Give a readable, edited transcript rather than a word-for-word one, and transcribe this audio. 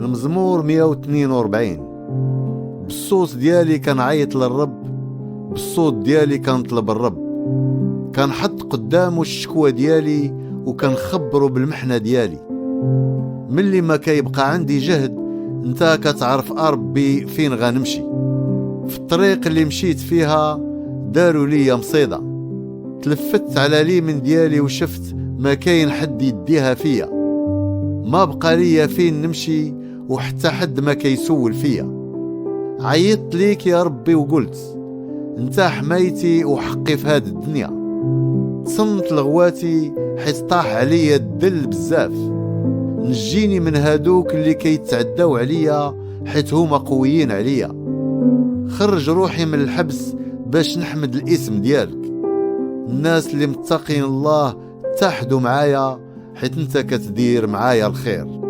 المزمور 142. بالصوت ديالي كنعيط للرب، بالصوت ديالي كنطلب الرب. كنحط قدامه الشكوى ديالي وكنخبرو بالمحنة ديالي. ملي ما كيبقى عندي جهد، انت كتعرف ربي فين غنمشي. في الطريق اللي مشيت فيها داروا لي مصيدة. تلفت على اليمين ديالي وشفت ما كاين حد يديها فيا. ما بقى لي فين نمشي وحتى حد ما كيسول فيا. عيطت ليك يا ربي وقلت انت حمايتي وحقي في هاد الدنيا. صنت لغواتي حيت طاح عليا الدل بزاف. نجيني من هادوك اللي كيتعداو عليا حيت هما قويين عليا. خرج روحي من الحبس باش نحمد الاسم ديالك. الناس اللي متقين الله اتحدوا معايا حيت انت كتدير معايا الخير.